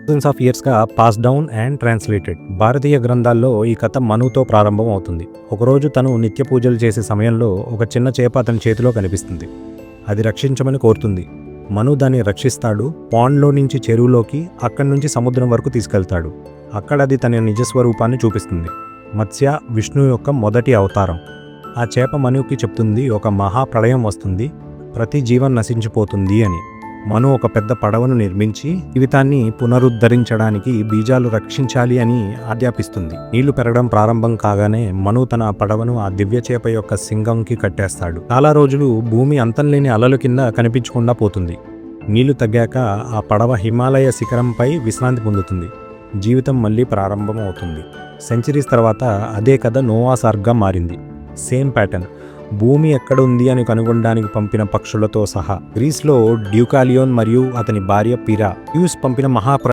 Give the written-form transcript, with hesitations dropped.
Thousands of ఇయర్స్గా pass down and translated. భారతీయ గ్రంథాల్లో ఈ కథ మనుతో ప్రారంభం అవుతుంది. ఒకరోజు తను నిత్య పూజలు చేసే సమయంలో ఒక చిన్న చేప అతని చేతిలో కనిపిస్తుంది. అది రక్షించమని కోరుతుంది. మను దాన్ని రక్షిస్తాడు. పాండ్లో నుంచి చెరువులోకి, అక్కడి నుంచి సముద్రం వరకు తీసుకెళ్తాడు. అక్కడ అది తన నిజస్వరూపాన్ని చూపిస్తుంది. మత్స్య విష్ణు యొక్క మొదటి అవతారం. ఆ చేప మనుకి చెప్తుంది, ఒక మహాప్రళయం వస్తుంది, ప్రతి జీవం నశించిపోతుంది అని. మను ఒక పెద్ద పడవను నిర్మించి జీవితాన్ని పునరుద్ధరించడానికి బీజాలు రక్షించాలి అని ఆజ్ఞాపిస్తుంది. నీళ్లు పెరగడం ప్రారంభం కాగానే మను తన పడవను ఆ దివ్య చేప యొక్క సింగంకి కట్టేస్తాడు. చాలా రోజులు భూమి అంతంలేని అలల కింద కనిపించకుండా పోతుంది. నీళ్లు తగ్గాక ఆ పడవ హిమాలయ శిఖరంపై విశ్రాంతి పొందుతుంది. జీవితం మళ్ళీ ప్రారంభం అవుతుంది. సెంచరీస్ తర్వాత అదే కథ నోవాస్ ఆర్క్గా మారింది. Same pattern. భూమి ఎక్కడ ఉంది అని కనుగొనడానికి పంపిన పక్షులతో సహా. గ్రీస్లో డ్యూకాలియోన్ మరియు అతని భార్య పిరా పంపిన